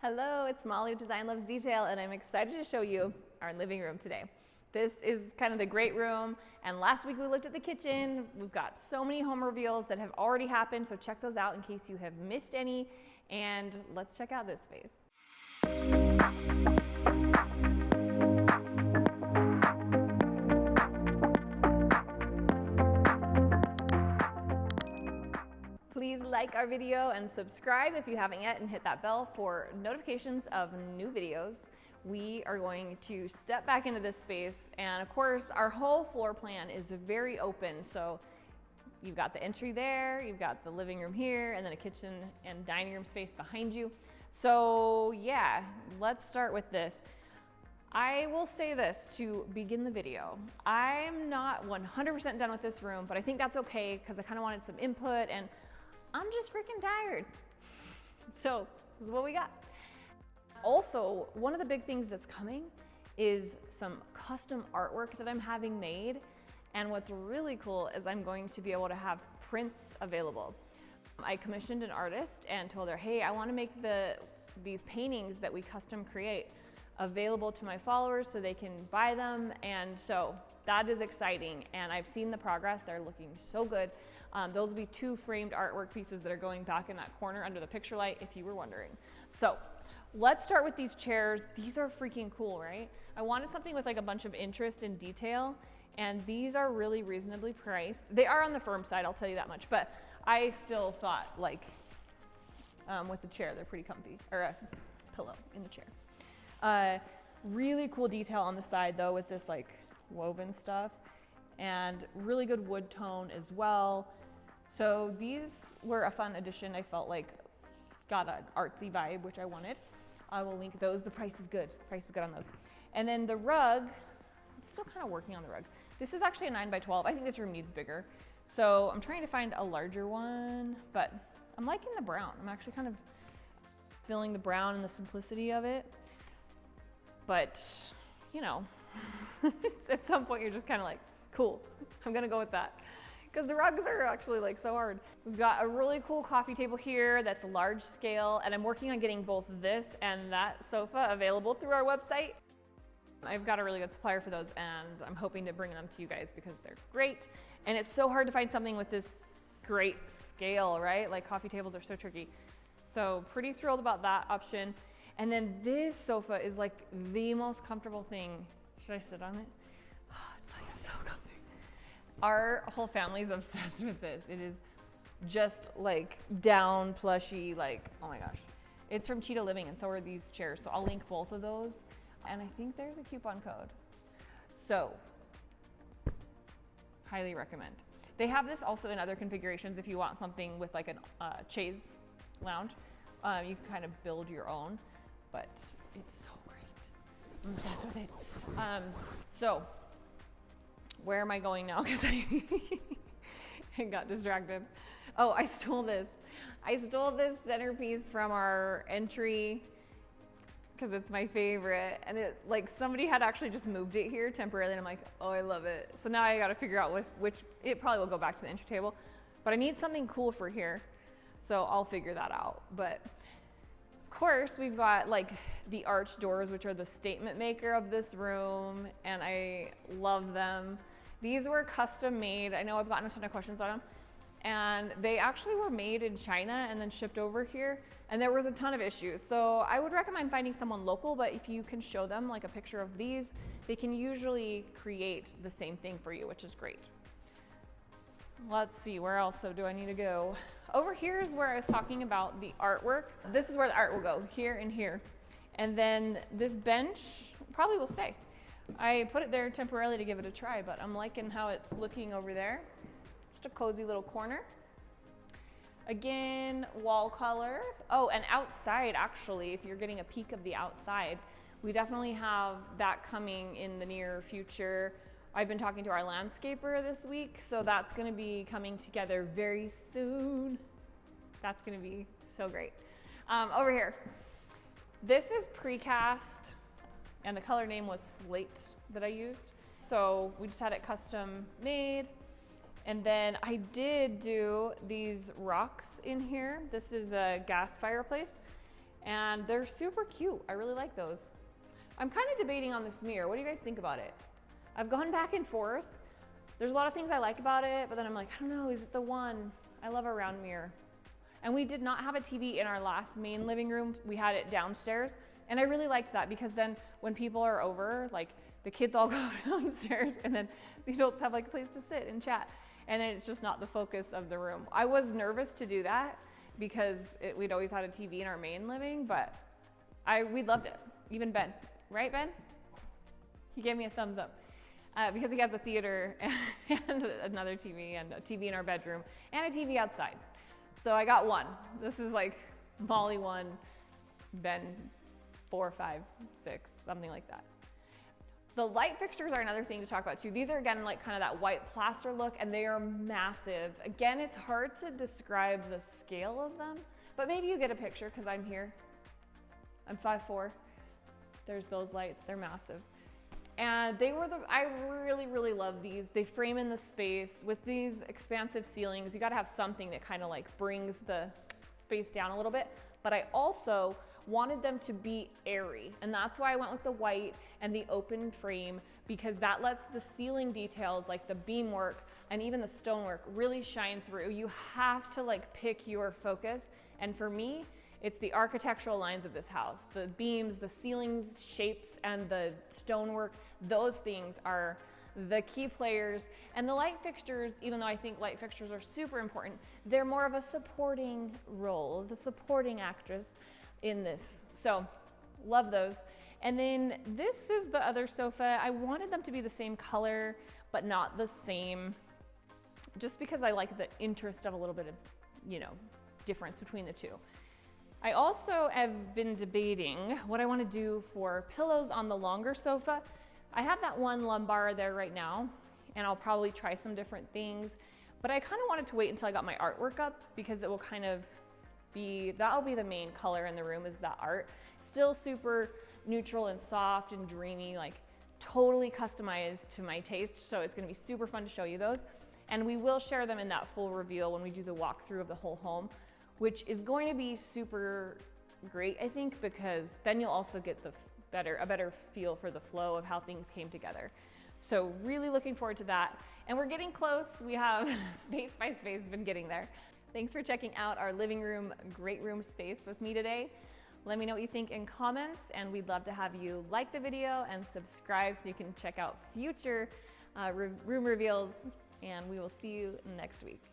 Hello, it's Mollie with Design Loves Detail, and I'm excited to show you our living room today. This is kind of the great room, and last week we looked at the kitchen. We've got so many home reveals that have already happened, so check those out in case you have missed any, and let's check out this space. Please like our video and subscribe if you haven't yet, and hit that bell for notifications of new videos. We are going to step back into this space, and of course our whole floor plan is very open. So you've got the entry there, you've got the living room here, and then a kitchen and dining room space behind you. So yeah, let's start with this. I will say this to begin the video. I'm not 100% done with this room, but I think that's okay because I kind of wanted some input, and I'm just freaking tired. So this is what we got. Also, one of the big things that's coming is some custom artwork that I'm having made. And what's really cool is I'm going to be able to have prints available. I commissioned an artist and told her, hey, I want to make these paintings that we custom create available to my followers so they can buy them. And so that is exciting, and I've seen the progress. They're looking so good. Those will be 2 framed artwork pieces that are going back in that corner under the picture light, if you were wondering. So let's start with these chairs. These are freaking cool, right? I wanted something with like a bunch of interest and detail, and these are really reasonably priced. They are on the firm side, I'll tell you that much, but I still thought like with the chair, they're pretty comfy, or a pillow in the chair. Really cool detail on the side though, with this like woven stuff, and really good wood tone as well. So these were a fun addition. I felt like got an artsy vibe, which I wanted. I will link those. The price is good. Price is good on those. And then the rug, I'm still kind of working on the rug. This is actually a 9x12. I think this room needs bigger. So I'm trying to find a larger one, but I'm liking the brown. I'm actually kind of feeling the brown and the simplicity of it. But, you know, at some point you're just kind of like, cool, I'm gonna go with that. Because the rugs are actually like so hard. We've got a really cool coffee table here that's large scale, and I'm working on getting both this and that sofa available through our website. I've got a really good supplier for those, and I'm hoping to bring them to you guys because they're great. And it's so hard to find something with this great scale, right? Like coffee tables are so tricky. So pretty thrilled about that option. And then this sofa is like the most comfortable thing. Should I sit on it? Oh, it's like so comfy. Our whole family's obsessed with this. It is just like down plushy, like, oh my gosh. It's from Cheetah Living, and so are these chairs. So I'll link both of those. And I think there's a coupon code. So highly recommend. They have this also in other configurations if you want something with like a chaise lounge. You can kind of build your own. But it's so great. I'm obsessed with it. So where am I going now? Because I got distracted. Oh, I stole this. I stole this centerpiece from our entry because it's my favorite. And it like somebody had actually just moved it here temporarily, and I'm like, oh, I love it. So now I got to figure out which it probably will go back to the entry table, but I need something cool for here. So I'll figure that out. But of course, we've got like the arch doors, which are the statement maker of this room, and I love them. These were custom made. I know I've gotten a ton of questions on them, and they actually were made in China and then shipped over here, and there was a ton of issues. So I would recommend finding someone local, but if you can show them like a picture of these, they can usually create the same thing for you, which is great. Let's see, where else do I need to go? Over here is where I was talking about the artwork. This is where the art will go, here and here. And then this bench probably will stay. I put it there temporarily to give it a try, but I'm liking how it's looking over there. Just a cozy little corner. Again, wall color. Oh, and outside actually, if you're getting a peek of the outside, we definitely have that coming in the near future. I've been talking to our landscaper this week, so that's gonna be coming together very soon. That's gonna be so great. Over here, this is precast, and the color name was Slate that I used. So we just had it custom made. And then I did do these rocks in here. This is a gas fireplace. and they're super cute. I really like those. I'm kind of debating on this mirror. What do you guys think about it? I've gone back and forth. There's a lot of things I like about it, but then I'm like, I don't know, is it the one? I love a round mirror. And we did not have a TV in our last main living room. We had it downstairs. And I really liked that because then when people are over, like the kids all go downstairs and then the adults have like a place to sit and chat. And then it's just not the focus of the room. I was nervous to do that because we'd always had a TV in our main living, but we loved it. Even Ben, right Ben? He gave me a thumbs up. Because he has a theater and another TV and a TV in our bedroom and a TV outside. So I got one. This is like Mollie 1, Ben 4, 5, 6, something like that. The light fixtures are another thing to talk about too. These are again like kind of that white plaster look, and they are massive. Again, it's hard to describe the scale of them, but maybe you get a picture because I'm here. I'm 5'4". There's those lights, they're massive. And I really, really love these. They frame in the space with these expansive ceilings. You gotta have something that kind of like brings the space down a little bit. But I also wanted them to be airy. And that's why I went with the white and the open frame, because that lets the ceiling details like the beamwork and even the stonework really shine through. You have to like pick your focus. And for me, it's the architectural lines of this house. The beams, the ceilings, shapes, and the stonework, those things are the key players. And the light fixtures, even though I think light fixtures are super important, they're more of a supporting role, the supporting actress in this. So, love those. And then this is the other sofa. I wanted them to be the same color, but not the same, just because I like the interest of a little bit of, you know, difference between the two. I also have been debating what I want to do for pillows on the longer sofa. I have that one lumbar there right now, and I'll probably try some different things, but I kind of wanted to wait until I got my artwork up because it will kind of that'll be the main color in the room, is that art. Still super neutral and soft and dreamy, like totally customized to my taste, so it's going to be super fun to show you those. And we will share them in that full reveal when we do the walkthrough of the whole home, which is going to be super great, I think, because then you'll also get a better feel for the flow of how things came together. So really looking forward to that. And we're getting close. We have space by space been getting there. Thanks for checking out our living room, great room space with me today. Let me know what you think in comments, and we'd love to have you like the video and subscribe so you can check out future room reveals, and we will see you next week.